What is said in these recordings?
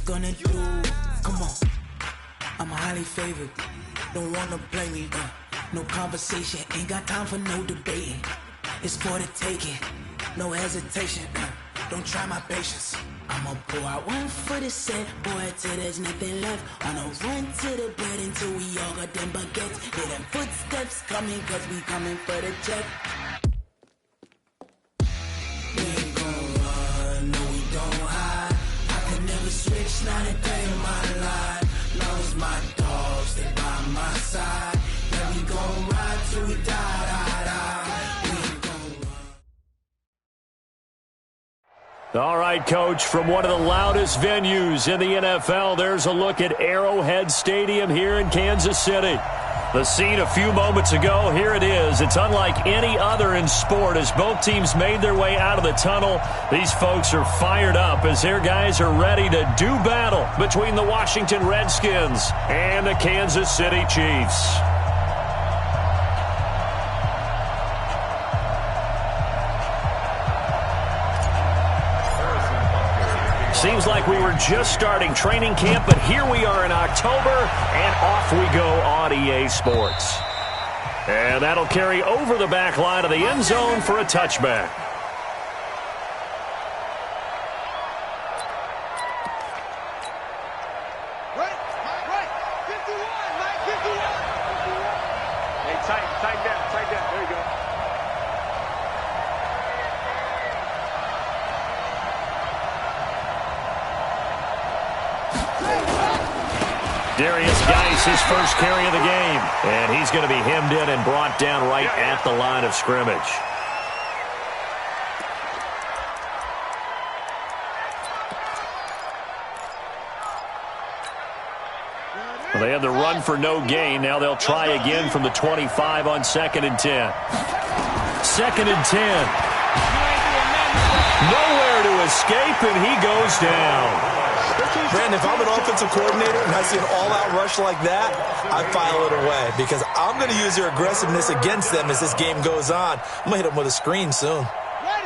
gonna do? Come on, I'm highly favored. Don't wanna blame me, no conversation. Ain't got time for no debating. It's for the taking, no hesitation. Don't try my patience. I'ma pour out one for the set, boy, till there's nothing left. On a run to the bread until we all got them baguettes. Hear them footsteps coming, cause we coming for the check. We ain't gon' run, no we don't hide. I can never switch, not a day in my life. Long as my dogs stay by my side. Yeah, we gon' ride till we die, die, die. We ain't gon' run. All right, Coach, from one of the loudest venues in the NFL, there's a look at Arrowhead Stadium here in Kansas City. The scene a few moments ago, here it is. It's unlike any other in sport as both teams made their way out of the tunnel. These folks are fired up as their guys are ready to do battle between the Washington Redskins and the Kansas City Chiefs. Seems like we were just starting training camp, but here we are in October, and off we go on EA Sports. And that'll carry over the back line of the end zone for a touchback. Right, 51, Mike, 51. Hey, tight down, there you go. Darius Geis, his first carry of the game. And he's going to be hemmed in and brought down right at the line of scrimmage. Well, they had the run for no gain. Now they'll try again from the 25 on 2nd and 10. 2nd and 10. Nowhere to escape, and he goes down. Brandon, if I'm an offensive coordinator and I see an all-out rush like that, I file it away because I'm going to use their aggressiveness against them as this game goes on. I'm going to hit them with a screen soon.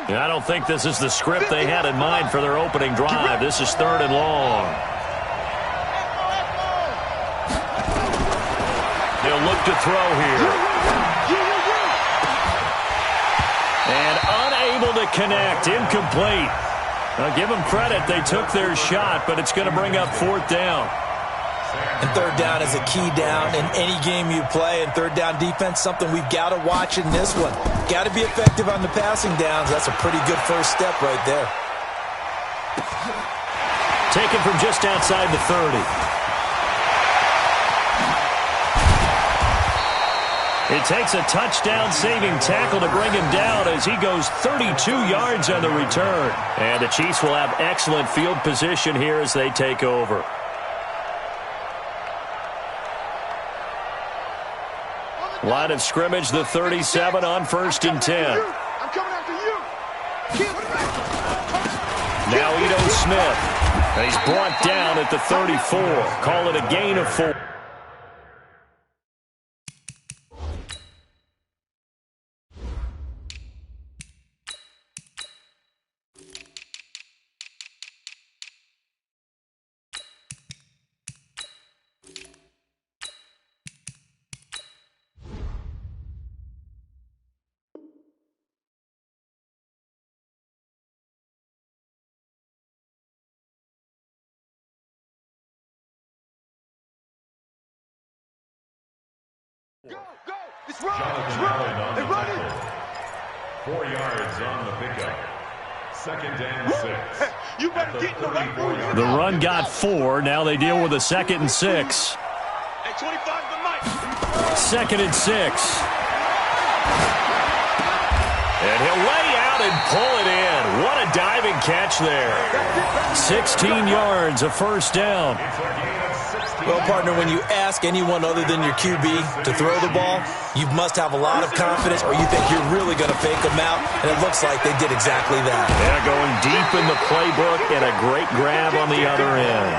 I don't think this is the script they had in mind for their opening drive. This is 3rd and long. They'll look to throw here. And unable to connect. Incomplete. Now, give them credit. They took their shot, but it's going to bring up 4th down. And 3rd down is a key down in any game you play. And 3rd down defense, something we've got to watch in this one. Got to be effective on the passing downs. That's a pretty good first step right there. Taken from just outside the 30. It takes a touchdown-saving tackle to bring him down as he goes 32 yards on the return. And the Chiefs will have excellent field position here as they take over. Line of scrimmage, the 37 on 1st and 10. I'm coming after you. Now Ito Smith. And he's brought down at the 34. Call it a gain of 4. Go! It's run! They're running! 4 yards on the pickup. 2nd and 6. You better get in the right move. The run got 4. Now they deal with a 2nd and 6. Hey, 25 to Mike. 2nd and 6. And he'll lay out and pull it in. What a diving catch there. 16 yards, a first down. Well, partner, when you ask anyone other than your QB to throw the ball, you must have a lot of confidence or you think you're really going to fake them out, and it looks like they did exactly that. They're going deep in the playbook and a great grab on the other end.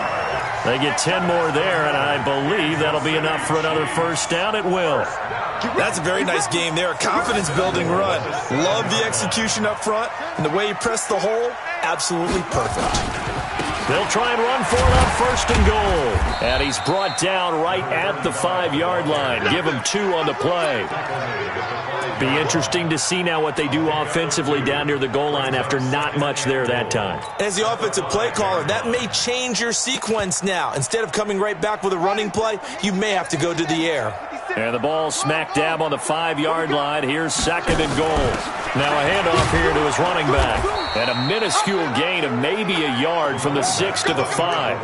They get 10 more there, and I believe that'll be enough for another first down. It will. That's a very nice game there, a confidence-building run. Love the execution up front, and the way he pressed the hole, absolutely perfect. They'll try and run for it on 1st and goal. And he's brought down right at the 5-yard line. Give him 2 on the play. Be interesting to see now what they do offensively down near the goal line after not much there that time. As the offensive play caller, that may change your sequence now. Instead of coming right back with a running play, you may have to go to the air. And the ball smack dab on the 5-yard line. Here's 2nd and goal. Now a handoff here to his running back. And a minuscule gain of maybe a yard from the 6 to the 5.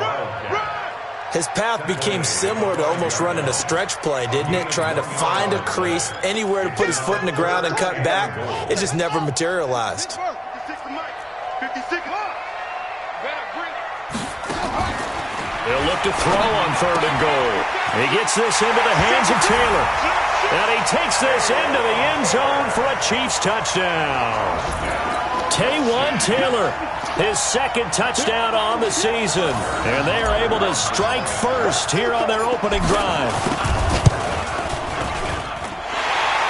His path became similar to almost running a stretch play, didn't it? Trying to find a crease, anywhere to put his foot in the ground and cut back. It just never materialized. They'll look to throw on 3rd and goal. He gets this into the hands of Taylor. And he takes this into the end zone for a Chiefs touchdown. Taywan Taylor, his 2nd touchdown on the season. And they are able to strike first here on their opening drive.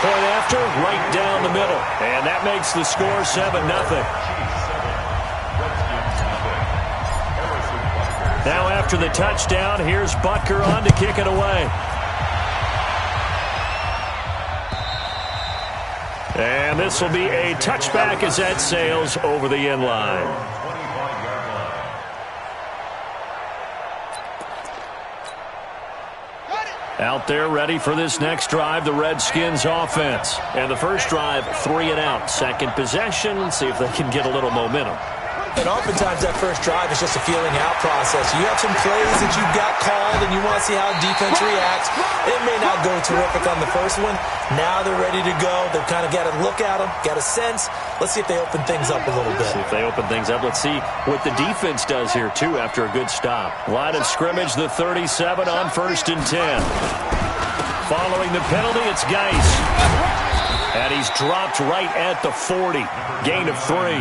Point after, right down the middle. And that makes the score 7-0. Now after the touchdown, here's Butker on to kick it away. And this will be a touchback as that sails over the end line. Out there ready for this next drive, the Redskins offense. And the first drive, 3 and out. Second possession, see if they can get a little momentum. And oftentimes that first drive is just a feeling out process. You have some plays that you've got called and you want to see how defense reacts. It may not go terrific on the first one. Now they're ready to go. They've kind of got to look at them, got a sense. Let's see if they open things up a little bit. See if they open things up. Let's see what the defense does here, too, after a good stop. Line of scrimmage, the 37 on 1st and 10. Following the penalty, it's Geis. And he's dropped right at the 40. Gain of 3.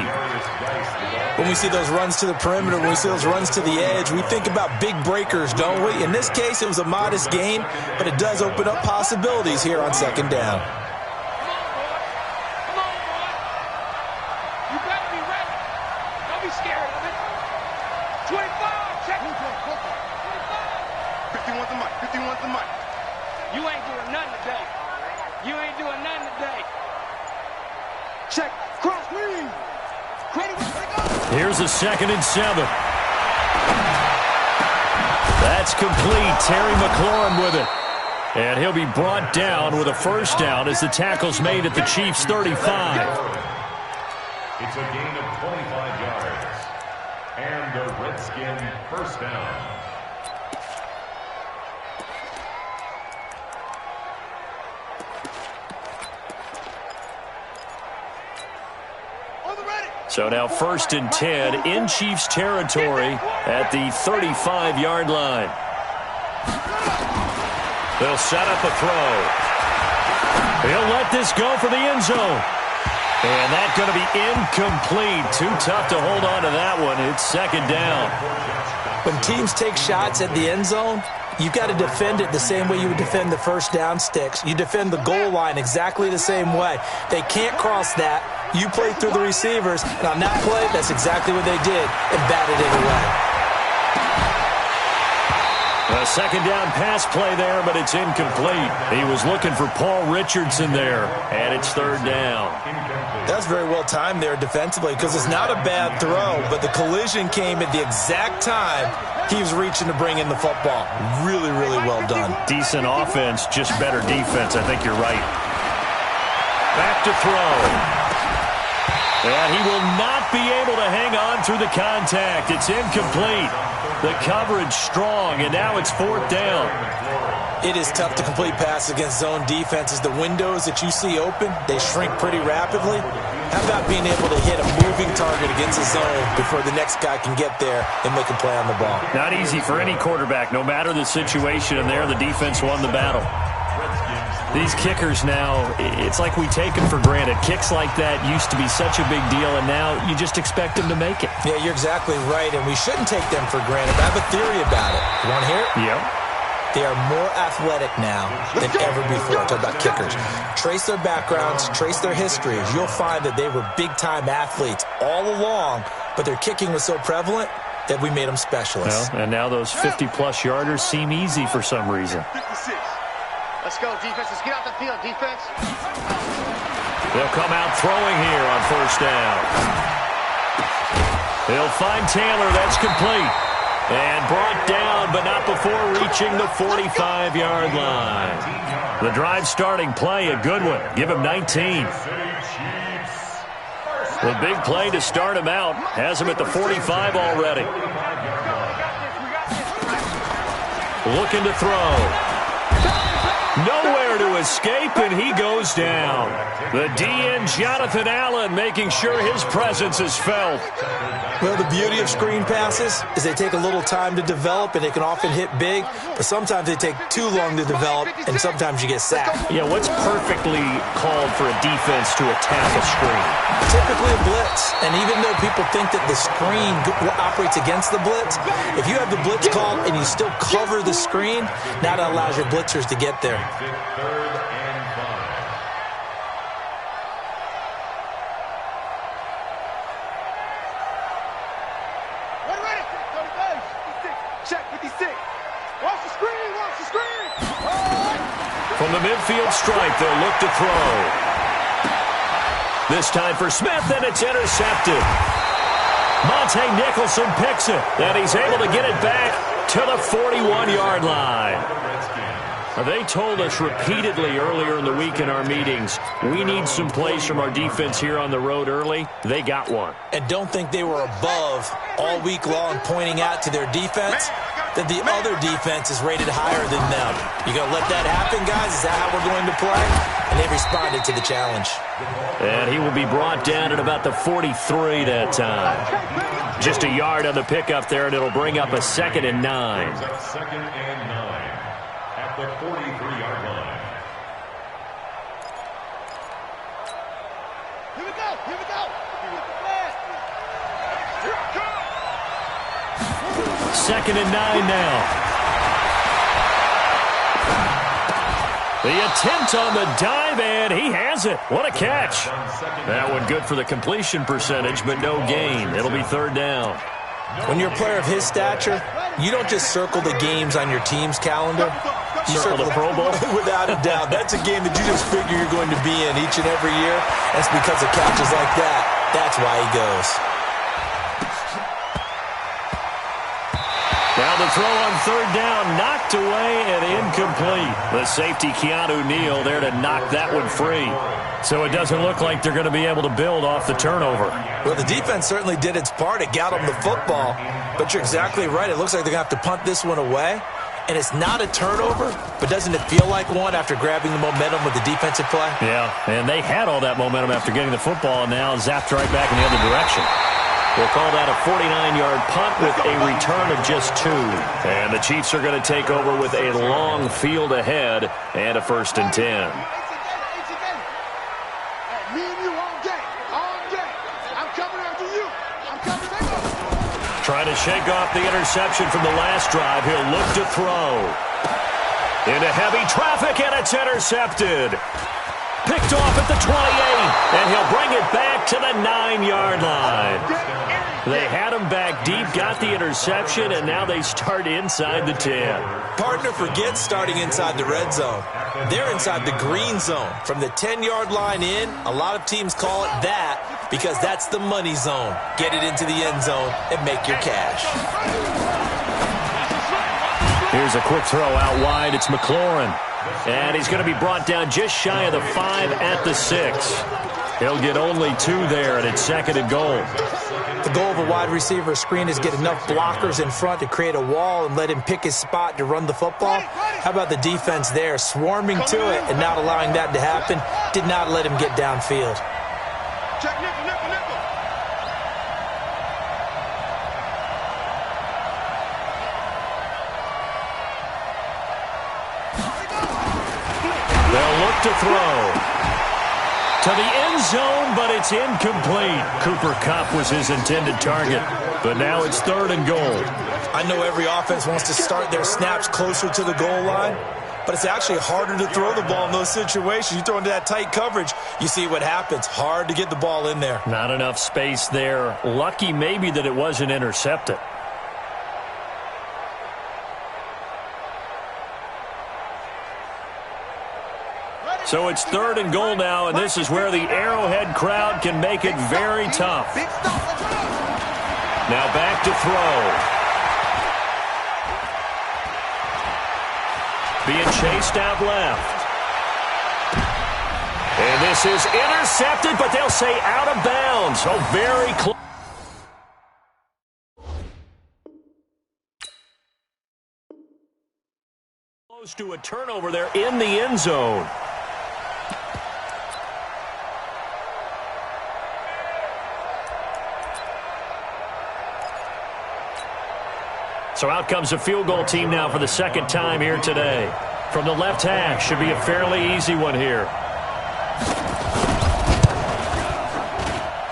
When we see those runs to the perimeter, when we see those runs to the edge, we think about big breakers, don't we? In this case, it was a modest gain, but it does open up possibilities here on 2nd down. You better be ready. Don't be scared of it. 25, check it. 51's the mic. 51's the mic. You ain't doing nothing today. You ain't doing nothing today. Check. Cross, please. Here's a 2nd and 7. That's complete. Terry McLaurin with it. And he'll be brought down with a first down as the tackle's made at the Chiefs' 35. It's a gain of 25 yards. And the Redskin first down. So now 1st and 10 in Chiefs territory at the 35-yard line. They'll set up a throw. He'll let this go for the end zone. And that's going to be incomplete. Too tough to hold on to that one. It's 2nd down. When teams take shots at the end zone, you've got to defend it the same way you would defend the first down sticks. You defend the goal line exactly the same way. They can't cross that. You play through the receivers, and on that play, that's exactly what they did, and batted it away. A 2nd down pass play there, but it's incomplete. He was looking for Paul Richardson there, and it's 3rd down. That's very well timed there defensively because it's not a bad throw, but the collision came at the exact time he was reaching to bring in the football. Really, really well done. Decent offense, just better defense. I think you're right. Back to throw. And he will not be able to hang on through the contact. It's incomplete. The coverage strong, and now it's 4th down. It is tough to complete passes against zone defenses. The windows that you see open, they shrink pretty rapidly. How about being able to hit a moving target against a zone before the next guy can get there and make a play on the ball? Not easy for any quarterback, no matter the situation, and there the defense won the battle. These kickers now, it's like we take them for granted. Kicks like that used to be such a big deal, and now you just expect them to make it. Yeah, you're exactly right, and we shouldn't take them for granted. I have a theory about it. You want to hear it? Yep. They are more athletic now than ever before. I'm talking about kickers. Trace their backgrounds, trace their histories. You'll find that they were big-time athletes all along, but their kicking was so prevalent, that we made them specialists. Well, and now those 50-plus yarders seem easy for some reason. 56. Let's go, defense. Let's get out the field, defense. They'll come out throwing here on first down. He'll find Taylor. That's complete. And brought down, but not before reaching the 45-yard line. The drive starting play, a good one. Give him 19. The big play to start him out has him at the 45 already. Looking to throw. Nowhere to escape, and he goes down. The DN, Jonathan Allen, making sure his presence is felt. Well, the beauty of screen passes is they take a little time to develop, and they can often hit big, but sometimes they take too long to develop, and sometimes you get sacked. Yeah, what's perfectly called for a defense to attack a screen? Typically a blitz, and even though people think that the screen operates against the blitz, if you have the blitz called and you still cover the screen, now that allows your blitzers to get there. From the midfield stripe, they'll look to throw. This time for Smith, and it's intercepted. Monte Nicholson picks it, and he's able to get it back to the 41-yard line. They told us repeatedly earlier in the week in our meetings, we need some plays from our defense here on the road early. They got one. And don't think they were above all week long pointing out to their defense that the other defense is rated higher than them. You going to let that happen, guys? Is that how we're going to play? And they responded to the challenge. And he will be brought down at about the 43 that time. Just a yard on the pickup there, and it'll bring up a 2nd and 9. Second and 9 at the 43-yard line. Here we go. Here we go. Here it comes. 2nd and 9 now. The attempt on the dive, and he has it. What a catch. That one good for the completion percentage, but no gain. It'll be 3rd down. When you're a player of his stature, you don't just circle the games on your team's calendar. You Circle the Pro Bowl? Without a doubt. That's a game that you just figure you're going to be in each and every year. That's because of catches like that. That's why he goes. Now the throw on 3rd down, knocked away and incomplete. The safety, Keanu Neal, there to knock that one free. So it doesn't look like they're going to be able to build off the turnover. Well, the defense certainly did its part. It got them the football. But you're exactly right. It looks like they're going to have to punt this one away. And it's not a turnover, but doesn't it feel like one after grabbing the momentum with the defensive play? Yeah, and they had all that momentum after getting the football and now zapped right back in the other direction. We'll call that a 49-yard punt with a return of just 2. And the Chiefs are going to take over with a long field ahead and a 1st and 10. Me and you all game. All game. I'm coming after you. I'm coming after you. Trying to shake off the interception from the last drive. He'll look to throw. Into heavy traffic, and it's intercepted. Picked off at the 28, and he'll bring it back to the 9-yard line. They had him back deep, got the interception, and now they start inside the 10. Partner forgets starting inside the red zone. They're inside the green zone. From the 10-yard line in, a lot of teams call it that because that's the money zone. Get it into the end zone and make your cash. Here's a quick throw out wide. It's McLaurin. And he's going to be brought down just shy of the 5 at the 6. He'll get only 2 there, and it's 2nd and goal. The goal of a wide receiver screen is get enough blockers in front to create a wall and let him pick his spot to run the football. How about the defense there, swarming to it and not allowing that to happen? Did not let him get downfield. Check nickel, nickel, nickel. They'll look to throw. To the end zone, but it's incomplete. Cooper Kupp was his intended target, but now it's 3rd and goal. I know every offense wants to start their snaps closer to the goal line, but it's actually harder to throw the ball in those situations. You throw into that tight coverage, you see what happens. Hard to get the ball in there. Not enough space there. Lucky maybe that it wasn't intercepted. So it's 3rd and goal now, and this is where the Arrowhead crowd can make it very tough. Now back to throw. Being chased out left. And this is intercepted, but they'll say out of bounds. So very close. Close to a turnover there in the end zone. So out comes a field goal team now for the second time here today. From the left hash, should be a fairly easy one here.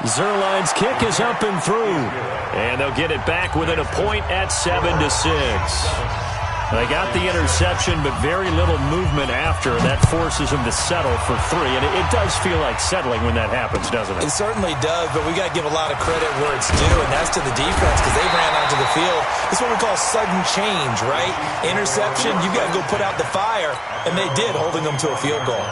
Zerline's kick is up and through. And they'll get it back within a point at 7-6. They got the interception, but very little movement after. That forces them to settle for 3. And it does feel like settling when that happens, doesn't it? It certainly does, but we got to give a lot of credit where it's due, and that's to the defense because they ran onto the field. It's what we call sudden change, right? Interception, you got to go put out the fire, and they did, holding them to a field goal.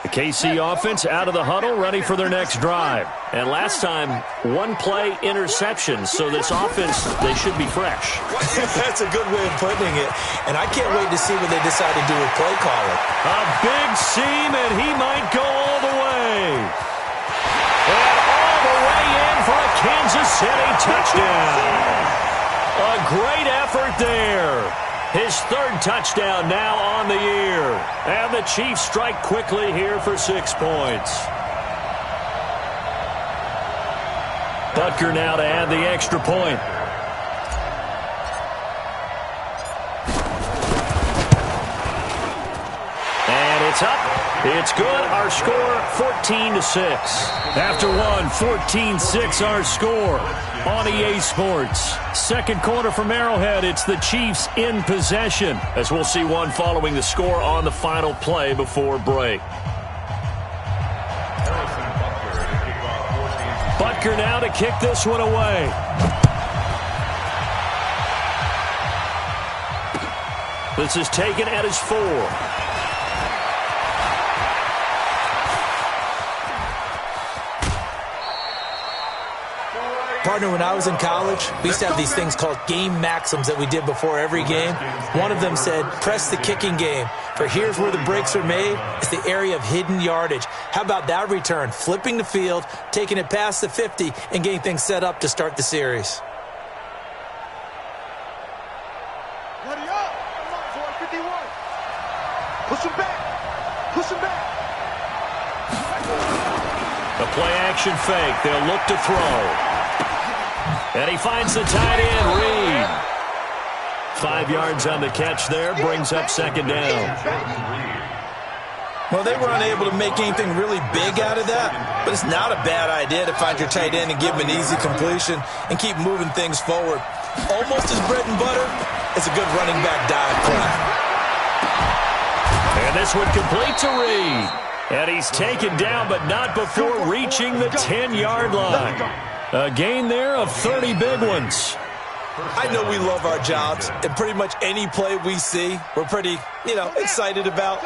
The KC offense out of the huddle, ready for their next drive. And last time, one-play interception, so this offense, they should be fresh. That's a good way of putting it. And I can't wait to see what they decide to do with play calling. A big seam, and he might go all the way. And all the way in for a Kansas City touchdown. A great effort there. His 3rd touchdown now on the year. And the Chiefs strike quickly here for 6 points. Butker now to add the extra point. And it's up. It's good. Our score, 14-6. After one, 14-6 our score on EA Sports. Second quarter from Arrowhead. It's the Chiefs in possession, as we'll see one following the score on the final play before break. Butker now to kick this one away. This is taken at his 4. Partner, when I was in college, we used to have these things called game maxims that we did before every game. One of them said, press the kicking game. For here's where the breaks are made. It's the area of hidden yardage. How about that return? Flipping the field, taking it past the 50, and getting things set up to start the series. Ready up. Come on, boy, 51. Push him back. Push him back. The play action fake. They'll look to throw. And he finds the tight end, Reed. 5 yards on the catch there, brings up second down. Well, they were unable to make anything really big out of that, but it's not a bad idea to find your tight end and give him an easy completion and keep moving things forward. Almost as bread and butter as a good running back dive play. And this one complete to Reed. And he's taken down, but not before reaching the 10-yard line. A gain there of 30 big ones. I know we love our jobs, and pretty much any play we see, we're pretty, excited about.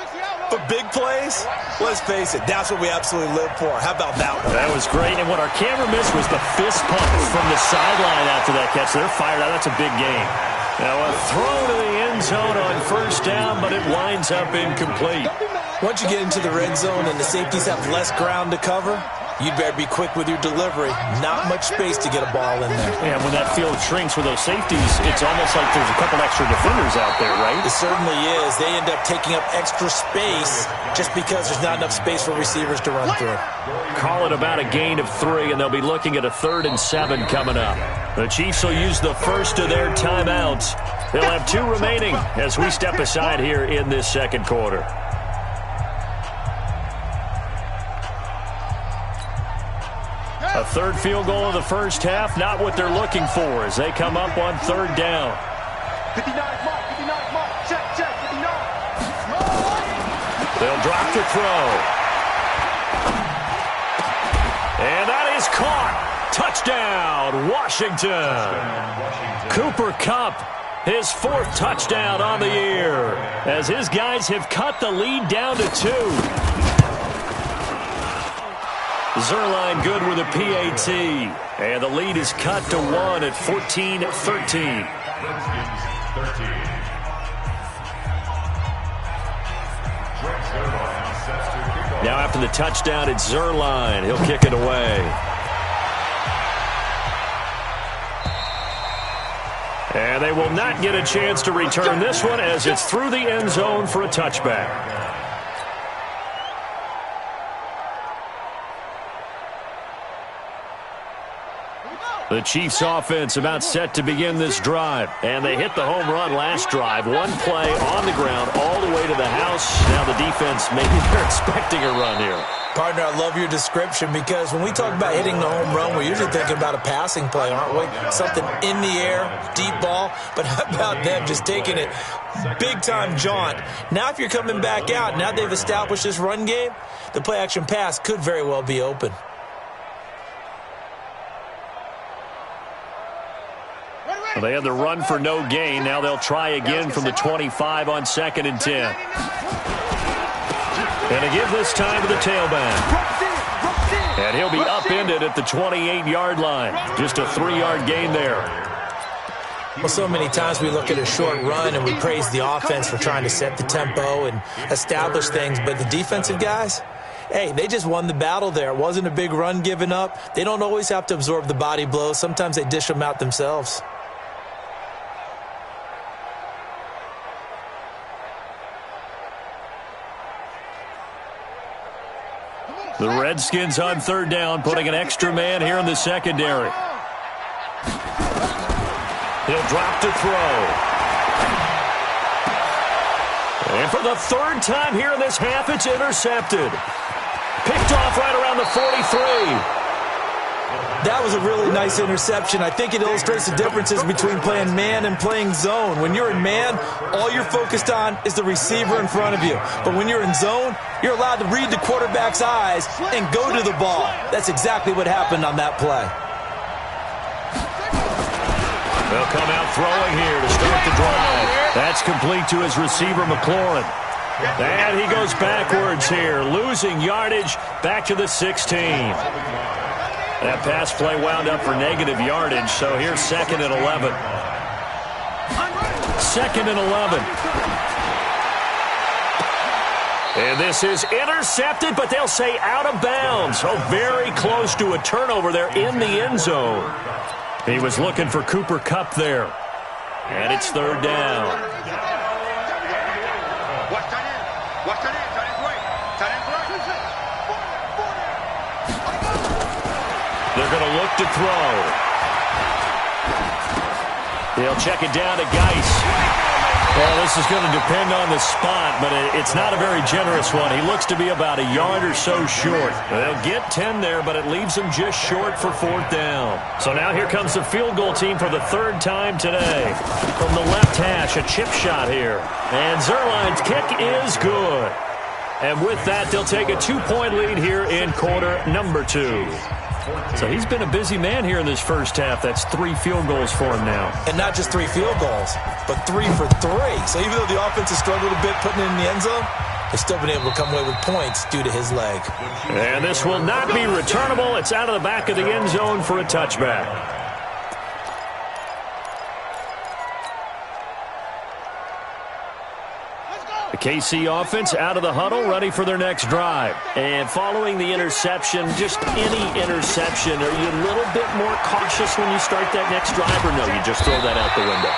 But big plays, let's face it, that's what we absolutely live for. How about that one? That was great, and what our camera missed was the fist pump from the sideline after that catch. They're fired out. That's a big game. Now a throw to the end zone on first down, but it winds up incomplete. Once you get into the red zone and the safeties have less ground to cover, you'd better be quick with your delivery. Not much space to get a ball in there. And when that field shrinks with those safeties, it's almost like there's a couple extra defenders out there, right? It certainly is. They end up taking up extra space just because there's not enough space for receivers to run through. Call it about a gain of 3, and they'll be looking at a 3rd and 7 coming up. The Chiefs will use the first of their timeouts. They'll have 2 remaining as we step aside here in this second quarter. A 3rd field goal in the first half, not what they're looking for as they come up on 3rd down. 59 mark, 59 mark, check, 59. They'll drop the throw. And that is caught. Touchdown, Washington. Cooper Kupp, his 4th touchdown on the year, as his guys have cut the lead down to 2. Zuerlein good with a PAT, and the lead is cut to 1 at 14-13. Now after the touchdown, it's Zuerlein. He'll kick it away. And they will not get a chance to return this one as it's through the end zone for a touchback. The Chiefs offense about set to begin this drive. And they hit the home run last drive. One play on the ground all the way to the house. Now the defense, maybe they're expecting a run here. Partner, I love your description because when we talk about hitting the home run, we're usually thinking about a passing play, aren't we? Something in the air, deep ball. But how about them just taking it big-time jaunt? Now if you're coming back out, now they've established this run game, the play-action pass could very well be open. Well, they had the run for no gain. Now they'll try again from the 25 on 2nd and 10. And to give this time to the tailback. And he'll be upended at the 28-yard line. Just a 3-yard gain there. Well, so many times we look at a short run and we praise the offense for trying to set the tempo and establish things. But the defensive guys, hey, they just won the battle there. It wasn't a big run given up. They don't always have to absorb the body blows. Sometimes they dish them out themselves. The Redskins on 3rd down, putting an extra man here in the secondary. He'll drop to throw. And for the 3rd time here in this half, it's intercepted. Picked off right around the 43. That was a really nice interception. I think it illustrates the differences between playing man and playing zone. When you're in man, all you're focused on is the receiver in front of you. But when you're in zone, you're allowed to read the quarterback's eyes and go to the ball. That's exactly what happened on that play. They'll come out throwing here to start the drive. That's complete to his receiver, McLaurin. And he goes backwards here, losing yardage back to the 16. That pass play wound up for negative yardage, so here's 2nd and 11. 2nd and 11. And this is intercepted, but they'll say out of bounds. Oh, very close to a turnover there in the end zone. He was looking for Cooper Kupp there. And it's 3rd down. They're going to look to throw. They'll check it down to Geis. Well, this is going to depend on the spot, but it's not a very generous one. He looks to be about a yard or so short. They'll get 10 there, but it leaves them just short for 4th down. So now here comes the field goal team for the 3rd time today. From the left hash, a chip shot here. And Zuerlein's kick is good. And with that, they'll take a 2-point lead here in quarter number 2. So he's been a busy man here in this first half. That's 3 field goals for him now. And not just 3 field goals, but 3 for 3. So even though the offense has struggled a bit putting it in the end zone, they've still been able to come away with points due to his leg. And this will not be returnable. It's out of the back of the end zone for a touchback. The KC offense out of the huddle, ready for their next drive. And following the interception, just any interception, are you a little bit more cautious when you start that next drive, or no, you just throw that out the window?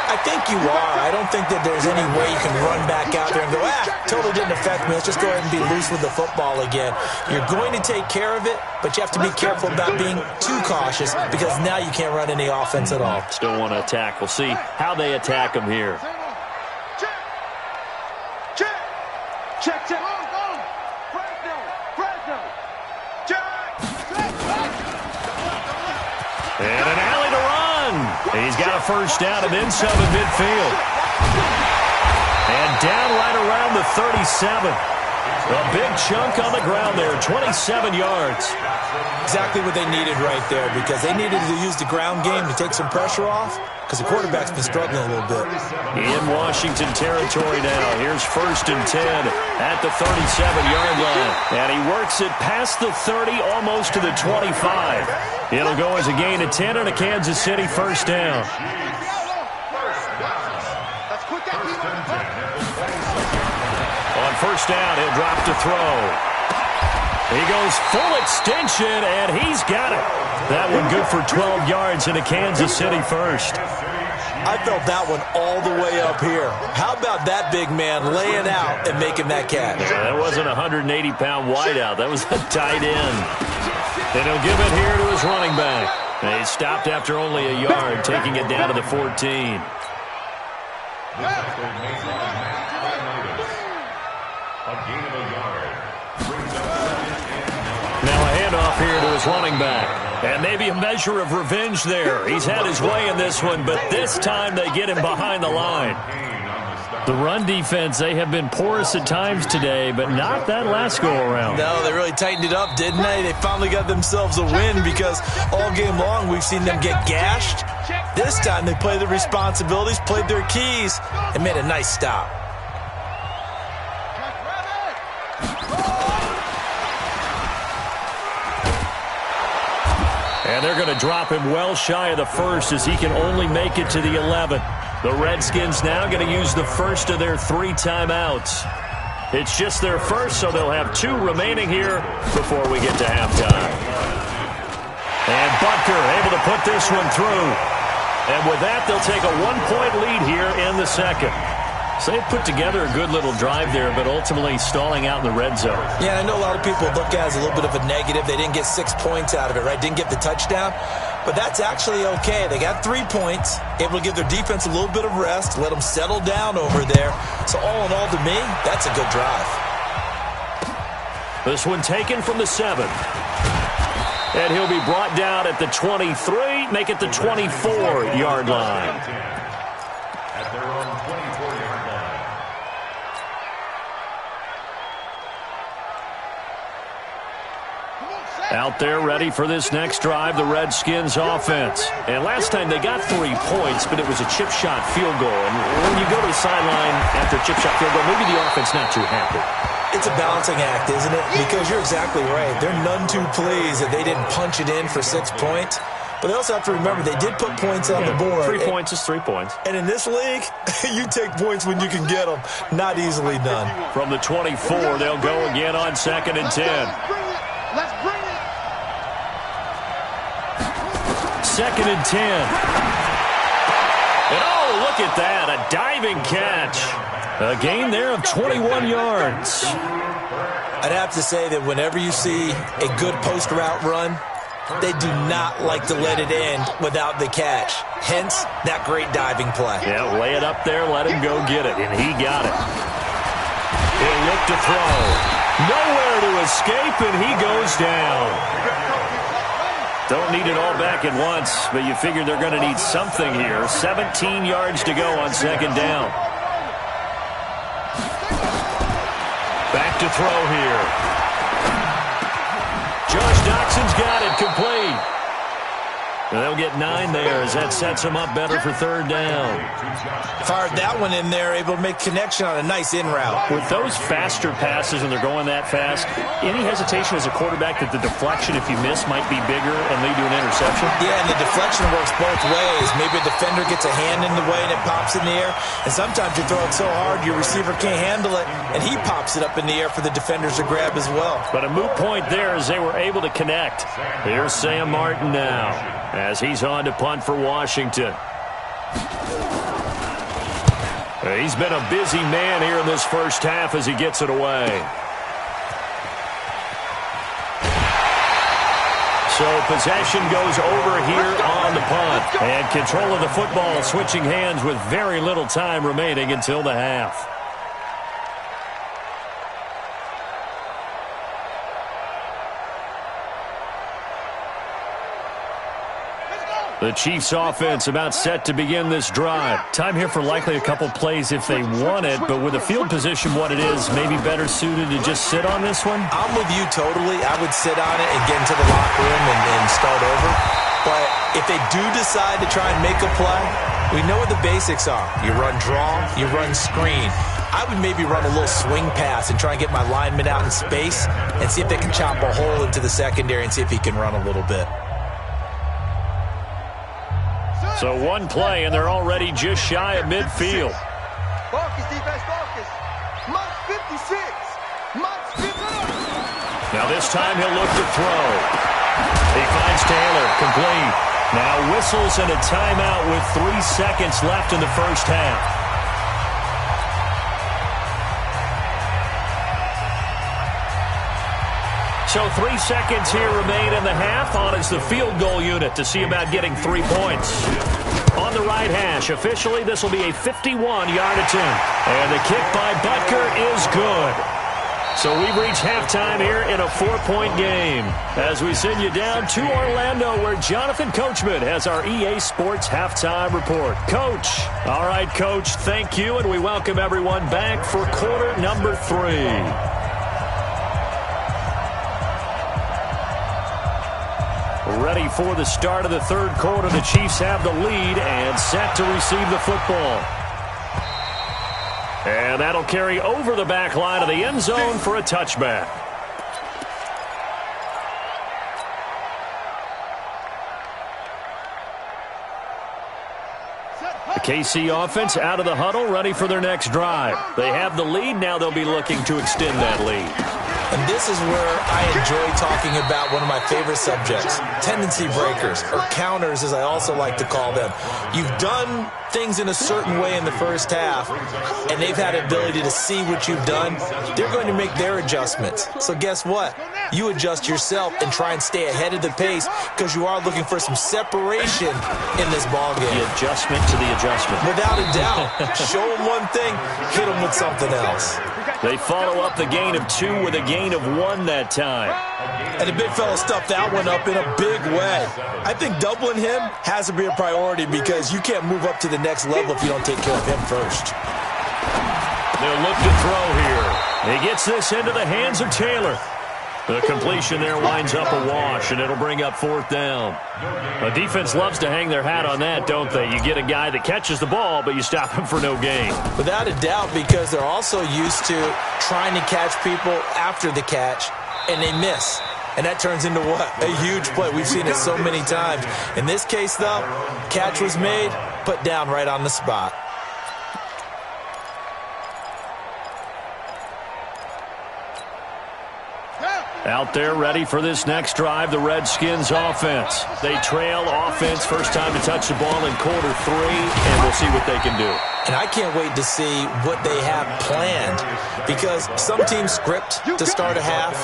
I think you are. I don't think that there's any way you can run back out there and go, totally didn't affect me. Let's just go ahead and be loose with the football again. You're going to take care of it, but you have to be careful about being too cautious because now you can't run any offense at all. Still want to attack. We'll see how they attack him here. Check. And an alley to run. He's got a first down and then some in midfield. And down right around the 37. A big chunk on the ground there, 27 yards. Exactly what they needed right there, because they needed to use the ground game to take some pressure off, because the quarterback's been struggling a little bit. In Washington territory now. Here's 1st and 10 at the 37-yard line. And he works it past the 30, almost to the 25. It'll go as a gain of 10 and a Kansas City first down. On first down, he'll drop to throw. He goes full extension, and he's got it. That one good for 12 yards into Kansas City first. I felt that one all the way up here. How about that big man laying out and making that catch? Yeah, that wasn't a 180-pound wideout. That was a tight end. And he'll give it here to his running back. And he stopped after only a yard, taking it down to the 14. Now a handoff here to his running back. And maybe a measure of revenge there. He's had his way in this one, but this time they get him behind the line. The run defense, they have been porous at times today, but not that last go-around. No, they really tightened it up, didn't they? They finally got themselves a win, because all game long we've seen them get gashed. This time they played their responsibilities, played their keys, and made a nice stop. And they're going to drop him well shy of the first, as he can only make it to the 11. The Redskins now going to use the first of their 3 timeouts. It's just their first, so they'll have 2 remaining here before we get to halftime. And Butker able to put this one through. And with that, they'll take a 1-point lead here in the second. So they put together a good little drive there, but ultimately stalling out in the red zone. Yeah, I know a lot of people look at it as a little bit of a negative. They didn't get 6 points out of it, right? Didn't get the touchdown. But that's actually okay. They got 3 points, able to give their defense a little bit of rest, let them settle down over there. So all in all, to me, that's a good drive. This one taken from the 7. And he'll be brought down at the 23, make it the 24-yard line. At their own 24-yard line. Out there ready for this next drive, the Redskins offense. And last time they got 3 points, but it was a chip shot field goal. And when you go to the sideline after a chip shot field goal, maybe the offense not too happy. It's a balancing act, isn't it? Because you're exactly right. They're none too pleased that they didn't punch it in for 6 points. But they also have to remember they did put points on the board. 3 points is 3 points. And in this league, you take points when you can get them. Not easily done. From the 24, they'll go again on 2nd and 10. Let's bring it. 2nd and 10. And oh, look at that. A diving catch. A gain there of 21 yards. I'd have to say that whenever you see a good post route run, they do not like to let it end without the catch. Hence, that great diving play. Yeah, lay it up there, let him go get it, and he got it. He'll look to throw. Nowhere to escape, and he goes down. Don't need it all back at once, but you figure they're going to need something here. 17 yards to go on 2nd down. Back to throw here. Josh Doxson's got it complete. They'll get 9 there as that sets them up better for 3rd down. Fired that one in there, able to make connection on a nice in route. With those faster passes and they're going that fast, any hesitation as a quarterback that the deflection, if you miss, might be bigger and lead to an interception? Yeah, and the deflection works both ways. Maybe a defender gets a hand in the way and it pops in the air. And sometimes you throw it so hard your receiver can't handle it, and he pops it up in the air for the defenders to grab as well. But a moot point there as they were able to connect. Here's Sam Martin now, as he's on to punt for Washington. He's been a busy man here in this first half as he gets it away. So possession goes over here on the punt. And control of the football switching hands with very little time remaining until the half. The Chiefs offense about set to begin this drive. Time here for likely a couple plays if they want it, but with the field position what it is, maybe better suited to just sit on this one? I'm with you totally. I would sit on it and get into the locker room and start over. But if they do decide to try and make a play, we know what the basics are. You run draw, you run screen. I would maybe run a little swing pass and try and get my lineman out in space and see if they can chop a hole into the secondary and see if he can run a little bit. So one play, and they're already just shy of midfield. Focus, defense, focus. March 56. March 50. Now this time he'll look to throw. He finds Taylor, complete. Now whistles and a timeout with 3 seconds left in the first half. So 3 seconds here remain in the half. On is the field goal unit to see about getting 3 points. On the right hash, officially this will be a 51-yard attempt. And the kick by Butker is good. So we've reached halftime here in a 4-point game. As we send you down to Orlando where Jonathan Coachman has our EA Sports halftime report. Coach. All right, Coach, thank you. And we welcome everyone back for quarter number 3. Ready for the start of the third quarter. The Chiefs have the lead and set to receive the football. And that'll carry over the back line of the end zone for a touchback. The KC offense out of the huddle, ready for their next drive. They have the lead. Now they'll be looking to extend that lead. And this is where I enjoy talking about one of my favorite subjects, tendency breakers, or counters as I also like to call them. You've done things in a certain way in the first half, and they've had the ability to see what you've done. They're going to make their adjustments. So guess what? You adjust yourself and try and stay ahead of the pace because you are looking for some separation in this ballgame. The adjustment to the adjustment. Without a doubt. Show them one thing, hit them with something else. They follow up the gain of 2 with a gain of 1 that time. And the big fella stuffed that one up in a big way. I think doubling him has to be a priority because you can't move up to the next level if you don't take care of him first. They'll look to throw here. He gets this into the hands of Taylor. The completion there winds up a wash, and it'll bring up 4th down. A defense loves to hang their hat on that, don't they? You get a guy that catches the ball, but you stop him for no gain. Without a doubt, because they're also used to trying to catch people after the catch, and they miss. And that turns into what? A huge play. We've seen it so many times. In this case, though, catch was made, put down right on the spot. Out there ready for this next drive, the Redskins offense. They trail offense, first time to touch the ball in quarter 3, and we'll see what they can do. And I can't wait to see what they have planned because some teams script to start a half.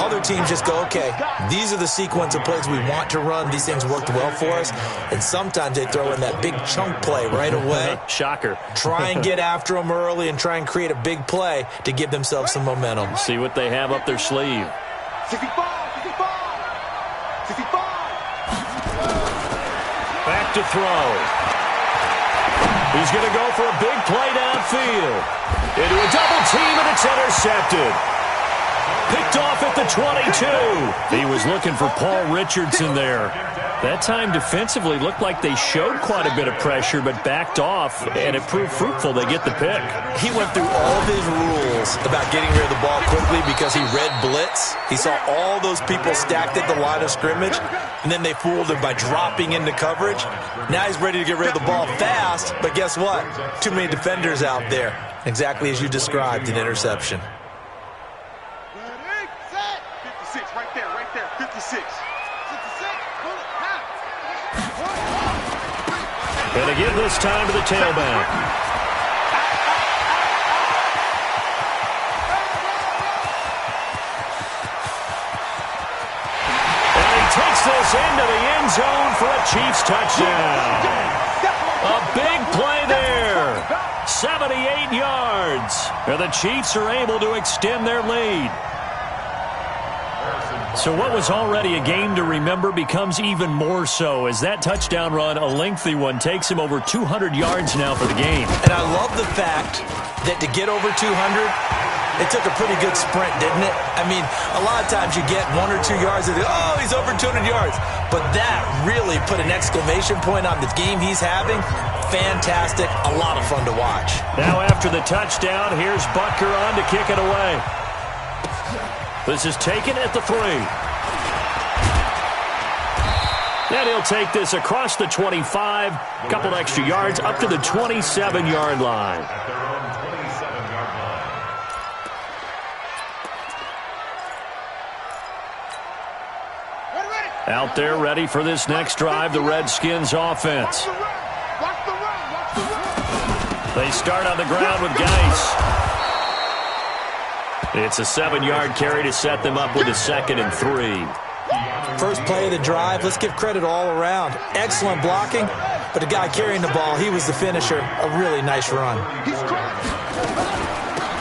Other teams just go, okay, these are the sequence of plays we want to run. These things worked well for us. And sometimes they throw in that big chunk play right away. Shocker. Try and get after them early and try and create a big play to give themselves some momentum. See what they have up their sleeve. 65, 65, 65. Back to throw. He's going to go for a big play downfield. Into a double team, and it's intercepted. Picked off at the 22. He was looking for Paul Richardson there. That time defensively looked like they showed quite a bit of pressure, but backed off, and it proved fruitful. They get the pick. He went through all of his rules about getting rid of the ball quickly because he read blitz. He saw all those people stacked at the line of scrimmage, and then they fooled him by dropping into coverage. Now he's ready to get rid of the ball fast, but guess what? Too many defenders out there. Exactly as you described, an interception. 56, right there, 56. Gonna give this time to the tailback. And he takes this into the end zone for a Chiefs touchdown. A big play there. 78 yards. And the Chiefs are able to extend their lead. So what was already a game to remember becomes even more so as that touchdown run, a lengthy one, takes him over 200 yards now for the game. And I love the fact that to get over 200, it took a pretty good sprint, didn't it? I mean, a lot of times you get 1 or 2 yards and oh, he's over 200 yards. But that really put an exclamation point on the game he's having. Fantastic. A lot of fun to watch. Now after the touchdown, here's Butker on to kick it away. This is taken at the 3. And he'll take this across the 25, a couple extra yards, up to the 27-yard line. At their own 27-yard line. Out there ready for this next drive, the Redskins offense. They start on the ground with Geis. It's a 7-yard carry to set them up with a 2nd and 3. First play of the drive, let's give credit all around. Excellent blocking, but the guy carrying the ball, he was the finisher. A really nice run.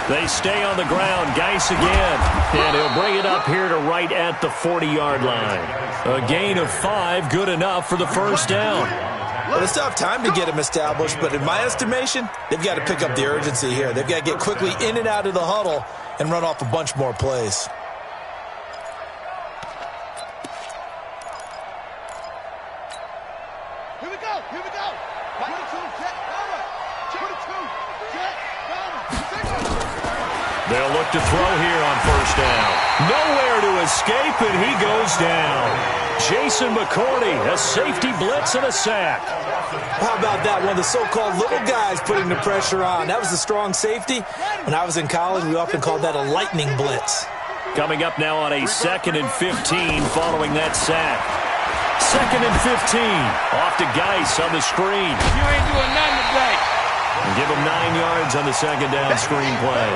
They stay on the ground. Geis again. And he'll bring it up here to right at the 40-yard line. A gain of 5, good enough for the first down. Well, it's tough time to get them established, but in my estimation, they've got to pick up the urgency here. They've got to get quickly in and out of the huddle and run off a bunch more plays. Here we go. 22, jet, power. 22, jet, power. They'll look to throw here on first down. Nowhere to escape, and he goes down. Jason McCourty, a safety blitz and a sack. How about that? One of the so-called little guys putting the pressure on. That was a strong safety. When I was in college, we often called that a lightning blitz. Coming up now on a 2nd and 15 following that sack. 2nd and 15. Off to Geis on the screen. You ain't doing nothing today. And give him 9 yards on the 2nd down screen play.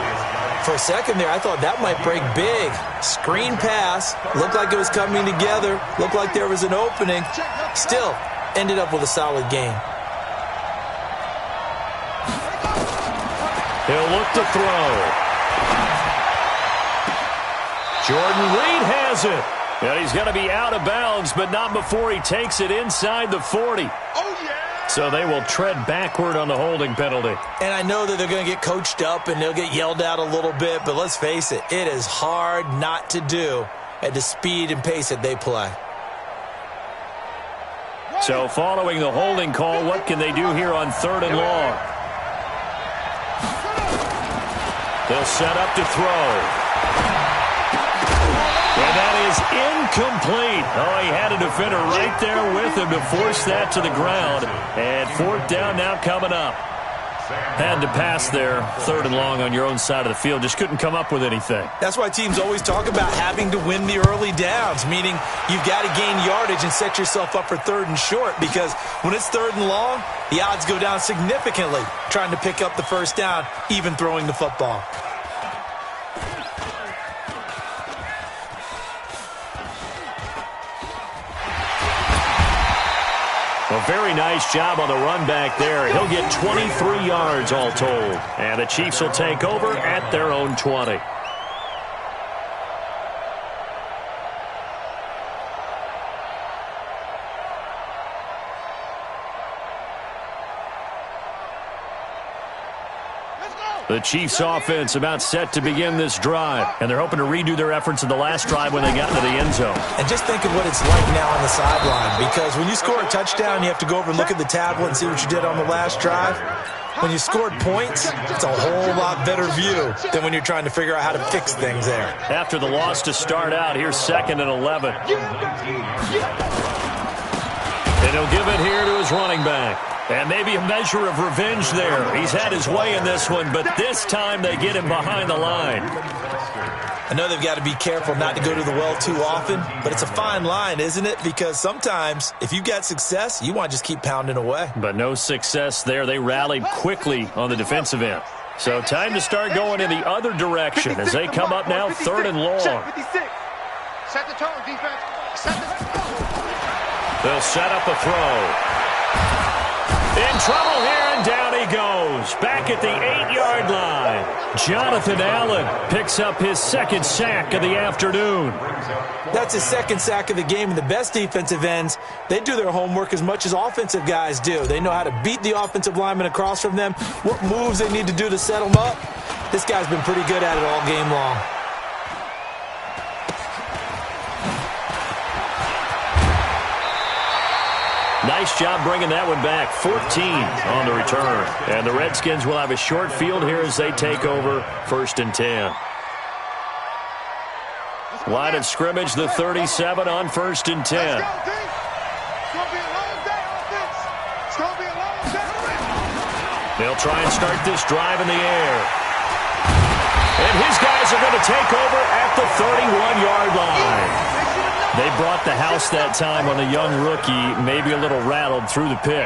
For a second there, I thought that might break big. Screen pass. Looked like it was coming together. Looked like there was an opening. Still, ended up with a solid game. He'll look to throw. Jordan Reed has it. And he's going to be out of bounds, but not before he takes it inside the 40. Oh, yeah. So they will tread backward on the holding penalty. And I know that they're going to get coached up and they'll get yelled at a little bit, but let's face it, it is hard not to do at the speed and pace that they play. So following the holding call, what can they do here on 3rd and long? They'll set up to throw. And that is incomplete. Oh, he had a defender right there with him to force that to the ground. And 4th down now coming up. Had to pass there, 3rd and long on your own side of the field. Just couldn't come up with anything. That's why teams always talk about having to win the early downs, meaning you've got to gain yardage and set yourself up for 3rd and short, because when it's 3rd and long, the odds go down significantly trying to pick up the first down, even throwing the football. A very nice job on the run back there. He'll get 23 yards all told. And the Chiefs will take over at their own 20. The Chiefs offense about set to begin this drive. And they're hoping to redo their efforts in the last drive when they got into the end zone. And just think of what it's like now on the sideline, because when you score a touchdown, you have to go over and look at the tablet and see what you did on the last drive. When you scored points, it's a whole lot better view than when you're trying to figure out how to fix things there. After the loss to start out, here's 2nd and 11. And he'll give it here to his running back. And maybe a measure of revenge there. He's had his way in this one, but this time they get him behind the line. I know they've got to be careful not to go to the well too often, but it's a fine line, isn't it? Because sometimes, if you've got success, you want to just keep pounding away. But no success there. They rallied quickly on the defensive end. So time to start going in the other direction as they come up now 3rd and long. Set the tone, defense. They'll set up a throw. In trouble here, and down he goes. Back at the 8-yard line. Jonathan Allen picks up his second sack of the afternoon. That's his second sack of the game, and the best defensive ends, they do their homework as much as offensive guys do. They know how to beat the offensive lineman across from them, what moves they need to do to set them up. This guy's been pretty good at it all game long. Nice job bringing that one back. 14 on the return. And the Redskins will have a short field here as they take over 1st and 10. Line of scrimmage, the 37 on 1st and 10. They'll try and start this drive in the air. And his guys are going to take over at the 31-yard line. They brought the house that time on the young rookie, maybe a little rattled through the pick.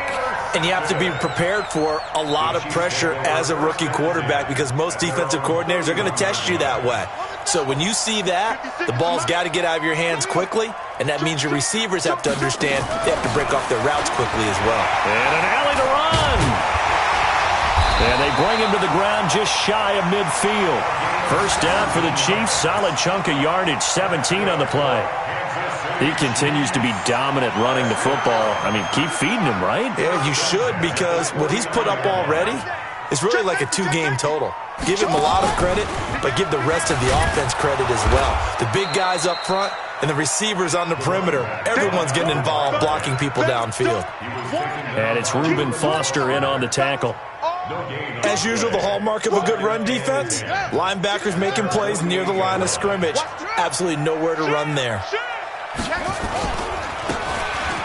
And you have to be prepared for a lot of pressure as a rookie quarterback because most defensive coordinators are going to test you that way. So when you see that, the ball's got to get out of your hands quickly, and that means your receivers have to understand they have to break off their routes quickly as well. And an alley to run. And they bring him to the ground just shy of midfield. First down for the Chiefs, solid chunk of yardage, 17 on the play. He continues to be dominant running the football. I mean, keep feeding him, right? Yeah, you should, because what he's put up already is really like a 2-game total. Give him a lot of credit, but give the rest of the offense credit as well. The big guys up front and the receivers on the perimeter, everyone's getting involved blocking people downfield. And it's Reuben Foster in on the tackle. As usual, the hallmark of a good run defense, linebackers making plays near the line of scrimmage. Absolutely nowhere to run there.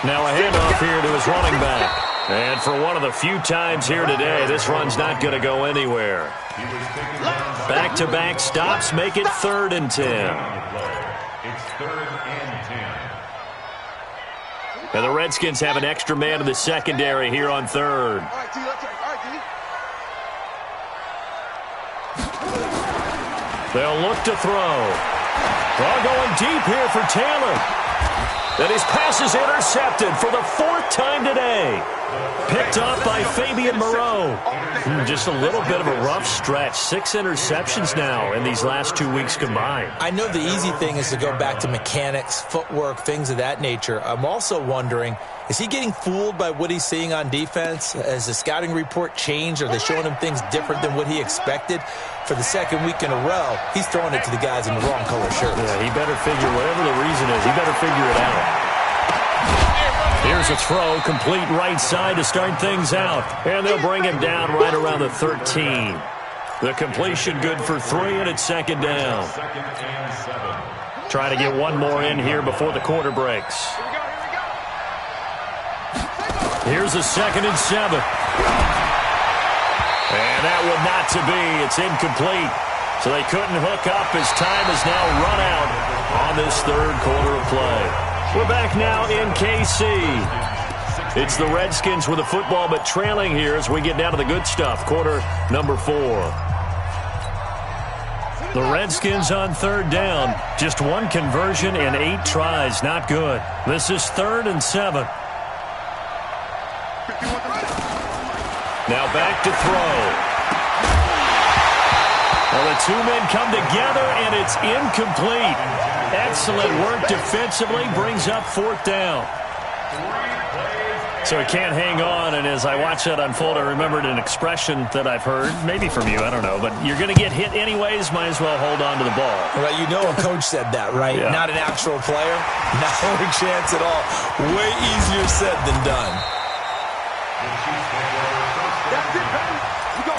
Now a handoff here to his running back. And for one of the few times here today, this run's not going to go anywhere. Back-to-back stops make it 3rd and 10. It's 3rd and 10. And the Redskins have an extra man in the secondary here on 3rd. They'll look to throw. Ball going deep here for Taylor. And his pass is intercepted for the 4th time today. Picked off by Fabian Moreau. Just a little bit of a rough stretch. 6 interceptions now in these last 2 weeks combined. I know the easy thing is to go back to mechanics, footwork, things of that nature. I'm also wondering, is he getting fooled by what he's seeing on defense? Has the scouting report changed? Are they showing him things different than what he expected? For the 2nd week in a row, he's throwing it to the guys in the wrong color shirts. Yeah, he better figure, whatever the reason is, he better figure it out. Here's a throw, complete right side to start things out. And they'll bring him down right around the 13. The completion good for 3, and it's 2nd down. Trying to get one more in here before the quarter breaks. Here's a 2nd and 7. And that would not to be. It's incomplete. So they couldn't hook up as time has now run out on this 3rd quarter of play. We're back now in KC. It's the Redskins with the football, but trailing here as we get down to the good stuff. Quarter number 4. The Redskins on 3rd down. Just 1 conversion and 8 tries. Not good. This is 3rd and 7. Now back to throw. Well, the 2 men come together, and it's incomplete. Excellent work defensively, brings up 4th down. So he can't hang on, and as I watch that unfold, I remembered an expression that I've heard, maybe from you, I don't know, but you're going to get hit anyways, might as well hold on to the ball. Well, you know a coach said that, right? Yeah. Not an actual player. Not a chance at all. Way easier said than done. That's it, baby. We go.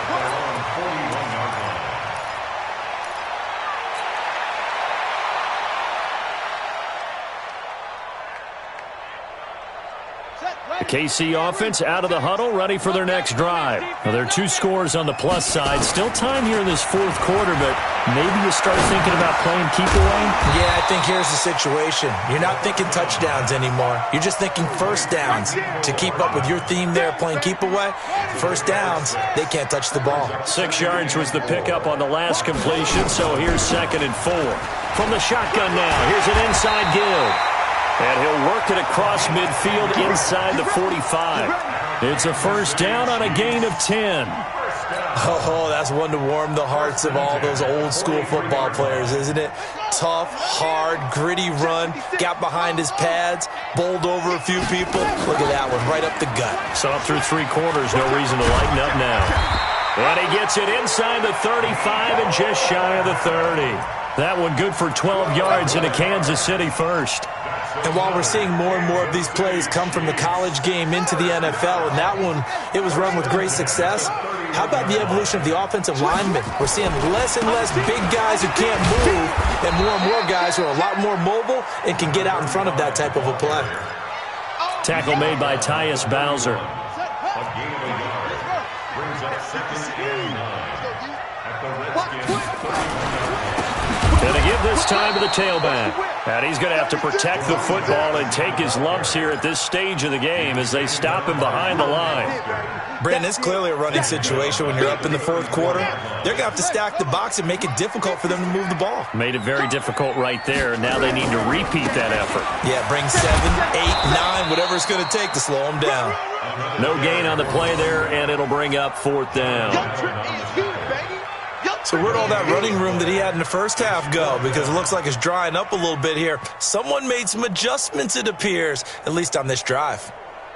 The KC offense out of the huddle, ready for their next drive. Now, there are 2 scores on the plus side. Still time here in this 4th quarter, but maybe you start thinking about playing keep away? Yeah, I think here's the situation. You're not thinking touchdowns anymore. You're just thinking first downs. To keep up with your theme there, playing keep away, first downs, they can't touch the ball. 6 yards was the pickup on the last completion, so here's 2nd and 4. From the shotgun now, here's an inside give. And he'll work it across midfield inside the 45. It's a first down on a gain of 10. Oh, that's one to warm the hearts of all those old-school football players, isn't it? Tough, hard, gritty run, got behind his pads, bowled over a few people. Look at that one, right up the gut. So up through 3 quarters, no reason to lighten up now. And he gets it inside the 35 and just shy of the 30. That one good for 12 yards into Kansas City first. And while we're seeing more and more of these plays come from the college game into the NFL, and that one, it was run with great success, how about the evolution of the offensive linemen? We're seeing less and less big guys who can't move and more guys who are a lot more mobile and can get out in front of that type of a play. Tackle made by Tyus Bowser. A gain of a yard. Brings up 2nd and 9 at the Redskins' 31-yard line. Going to give this time to the tailback. And he's going to have to protect the football and take his lumps here at this stage of the game as they stop him behind the line. Brandon, it's clearly a running situation when you're up in the 4th quarter. They're going to have to stack the box and make it difficult for them to move the ball. Made it very difficult right there. Now they need to repeat that effort. Yeah, bring 7, 8, 9, whatever it's going to take to slow them down. No gain on the play there, and it'll bring up 4th down. So where'd all that running room that he had in the first half go? Because it looks like it's drying up a little bit here. Someone made some adjustments, it appears, at least on this drive.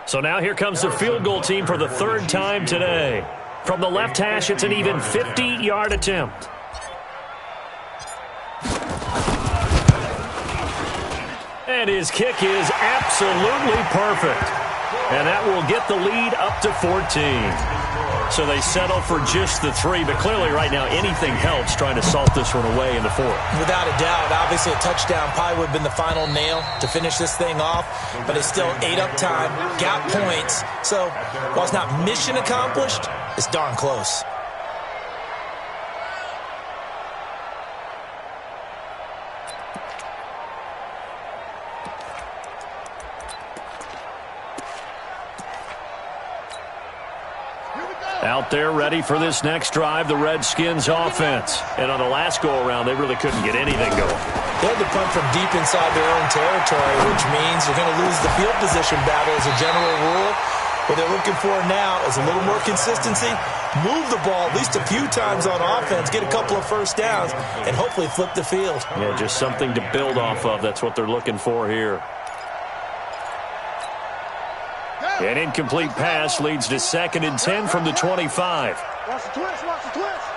So now here comes the field goal team for the 3rd time today. From the left hash, it's an even 50-yard attempt. And his kick is absolutely perfect. And that will get the lead up to 14. So they settle for just the 3, but clearly right now anything helps trying to salt this one away in the 4th. Without a doubt, obviously a touchdown probably would have been the final nail to finish this thing off, but it's still ate up time, got points. So while it's not mission accomplished, it's darn close. Out there ready for this next drive, the Redskins offense. And on the last go-around, they really couldn't get anything going. They had to punt from deep inside their own territory, which means you're going to lose the field position battle as a general rule. What they're looking for now is a little more consistency, move the ball at least a few times on offense, get a couple of first downs, and hopefully flip the field. Yeah, just something to build off of. That's what they're looking for here. An incomplete pass leads to 2nd and 10 from the 25. Watch the twist, watch the twist.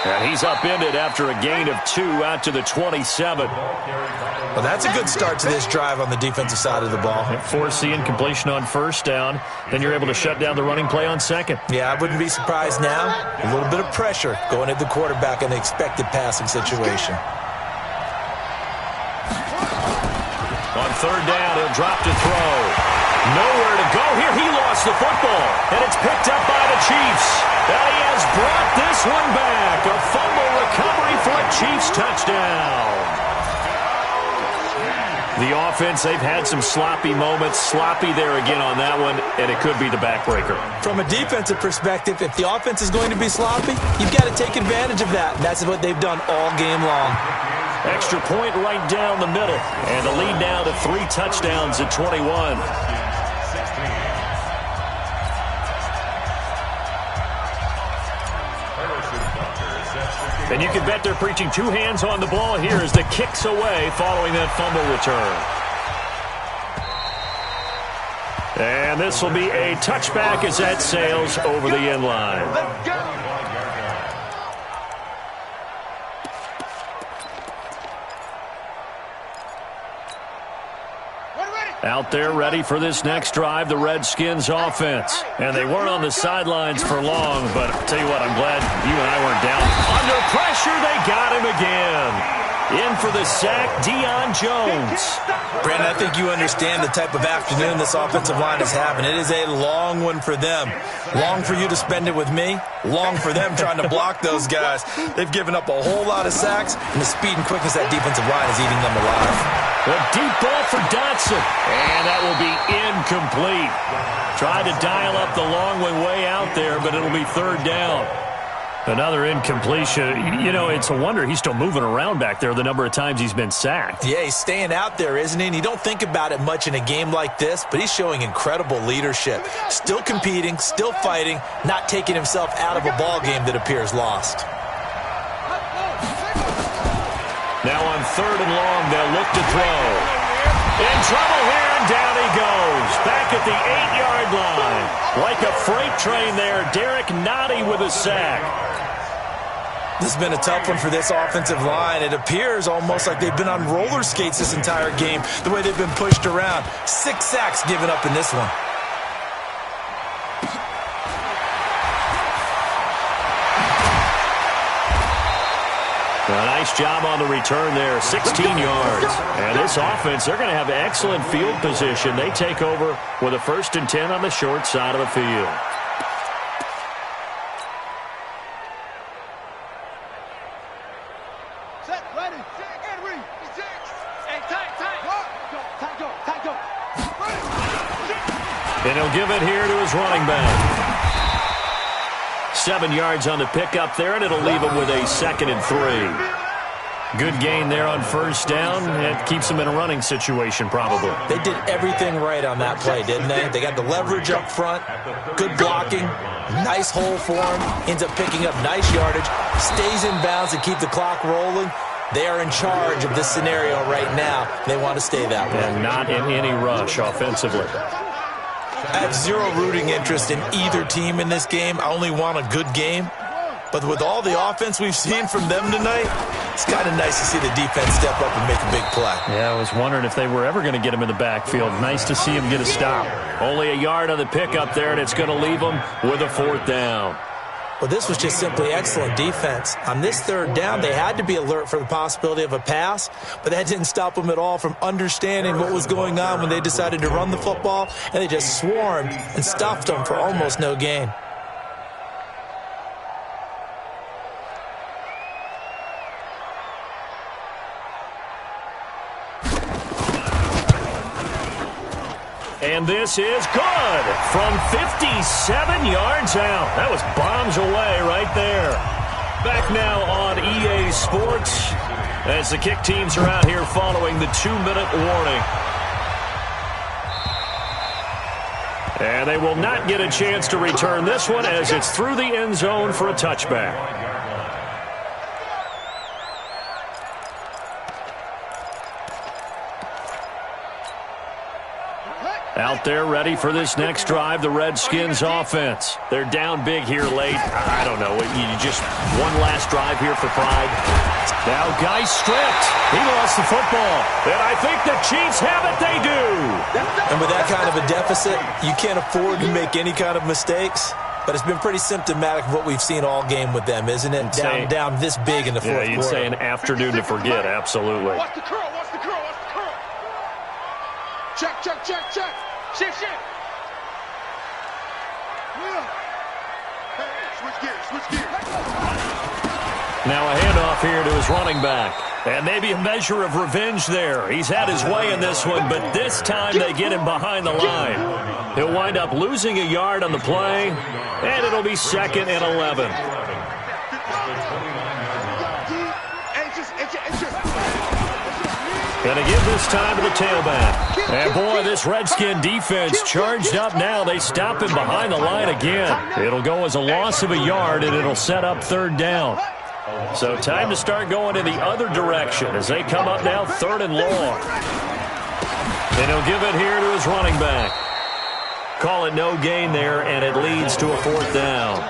And he's upended after a gain of 2 out to the 27. Well, that's a good start to this drive on the defensive side of the ball. Force the incompletion on 1st down. Then you're able to shut down the running play on 2nd. Yeah, I wouldn't be surprised now. A little bit of pressure going at the quarterback in the expected passing situation. On 3rd down, he'll drop to throw. Nowhere to go here. He lost the football, and it's picked up by the Chiefs. And he has brought this one back. A fumble recovery for a Chiefs touchdown. The offense, they've had some sloppy moments. Sloppy there again on that one, and it could be the backbreaker. From a defensive perspective, if the offense is going to be sloppy, you've got to take advantage of that. And that's what they've done all game long. Extra point right down the middle. And the lead now to 3 touchdowns at 21. And you can bet they're preaching 2 hands on the ball here as the kick's away following that fumble return. And this will be a touchback as that sails over the end line. Out there ready for this next drive, the Redskins offense. And they weren't on the sidelines for long, but I'll tell you what, I'm glad you and I weren't down. Under pressure, they got him again. In for the sack, Deion Jones. Brandon, I think you understand the type of afternoon this offensive line is having. It is a long one for them. Long for you to spend it with me. Long for them trying to block those guys. They've given up a whole lot of sacks, and the speed and quickness of that defensive line is eating them alive. A deep ball for Dotson, and that will be incomplete. Tried to dial up the long one way out there, but it'll be 3rd down. Another incompletion. You know, it's a wonder he's still moving around back there the number of times he's been sacked. Yeah, he's staying out there, isn't he? And you don't think about it much in a game like this, but he's showing incredible leadership. Still competing, still fighting, not taking himself out of a ball game that appears lost. Now on 3rd and long, they'll look to throw. In trouble here, and down he goes. Back at the 8-yard line. Like a freight train there, Derek Nottie with a sack. This has been a tough one for this offensive line. It appears almost like they've been on roller skates this entire game, the way they've been pushed around. 6 sacks given up in this one. A nice job on the return there, 16 yards. And this offense, they're going to have excellent field position. They take over with a 1st and 10 on the short side of the field. Set, ready, and read. Hey, go. And he'll give it here to his running back. 7 yards on the pickup there, and it'll leave him with a 2nd and 3. Good gain there on 1st down. It keeps him in a running situation, probably. They did everything right on that play, didn't they? They got the leverage up front, good blocking, nice hole for him, ends up picking up nice yardage, stays in bounds to keep the clock rolling. They are in charge of this scenario right now. They want to stay that way. And not in any rush offensively. I have zero rooting interest in either team in this game. I only want a good game. But with all the offense we've seen from them tonight, it's kind of nice to see the defense step up and make a big play. Yeah, I was wondering if they were ever going to get him in the backfield. Nice to see him get a stop. Only a yard on the pickup there, and it's going to leave him with a 4th down. Well, this was just simply excellent defense. On this 3rd down, they had to be alert for the possibility of a pass, but that didn't stop them at all from understanding what was going on when they decided to run the football, and they just swarmed and stuffed them for almost no gain. And this is good from 57 yards out. That was bombs away right there. Back now on EA Sports as the kick teams are out here following the 2-minute warning. And they will not get a chance to return this one as it's through the end zone for a touchback. Out there ready for this next drive, the Redskins offense. They're down big here late. I don't know. You just one last drive here for pride. Now Geis stripped. He lost the football. And I think the Chiefs have it. They do. And with that kind of a deficit, you can't afford to make any kind of mistakes. But it's been pretty symptomatic of what we've seen all game with them, isn't it? Down this big in the fourth quarter. Yeah, you'd say an afternoon to forget. Absolutely. Watch the curl. Check. Shift. Switch gears. Now a handoff here to his running back. And maybe a measure of revenge there. He's had his way in this one, but this time they get him behind the line. He'll wind up losing a yard on the play, and it'll be 2nd and 11. Gonna give this time to the tailback. And boy, this Redskin defense charged up now. They stop him behind the line again. It'll go as a loss of a yard, and it'll set up 3rd down. So time to start going in the other direction as they come up now 3rd and long. And he'll give it here to his running back. Call it no gain there, and it leads to a 4th down.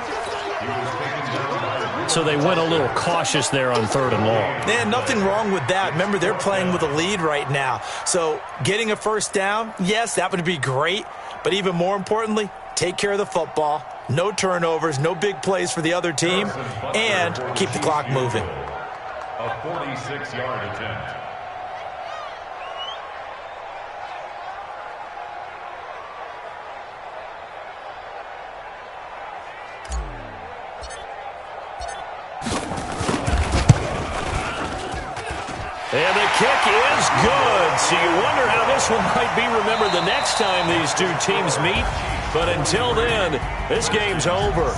So they went a little cautious there on 3rd and long. Man, nothing wrong with that. Remember, they're playing with a lead right now. So getting a 1st down, yes, that would be great. But even more importantly, take care of the football. No turnovers, no big plays for the other team, and keep the clock moving. A 46-yard attempt. And the kick is good. So you wonder how this one might be remembered the next time these two teams meet. But until then, this game's over.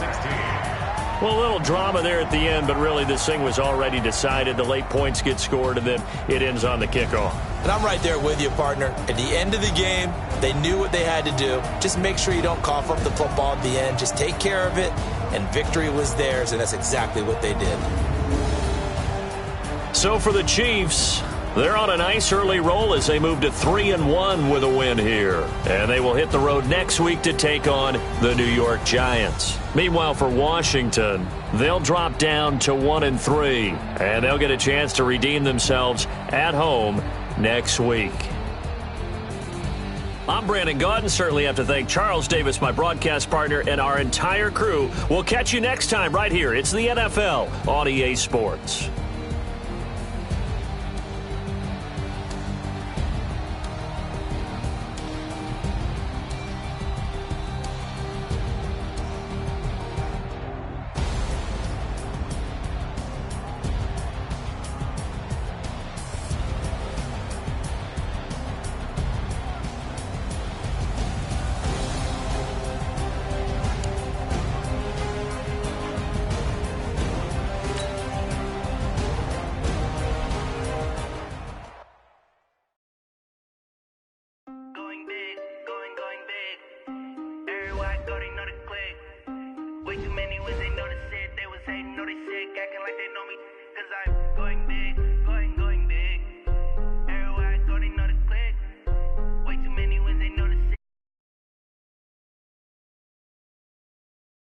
Well, a little drama there at the end, but really this thing was already decided. The late points get scored, and then it ends on the kickoff. And I'm right there with you, partner. At the end of the game, they knew what they had to do. Just make sure you don't cough up the football at the end. Just take care of it, and victory was theirs, and that's exactly what they did. So for the Chiefs, they're on a nice early roll as they move to 3-1 with a win here. And they will hit the road next week to take on the New York Giants. Meanwhile, for Washington, they'll drop down to 1-3. And they'll get a chance to redeem themselves at home next week. I'm Brandon Gaudin. Certainly have to thank Charles Davis, my broadcast partner, and our entire crew. We'll catch you next time right here. It's the NFL on EA Sports.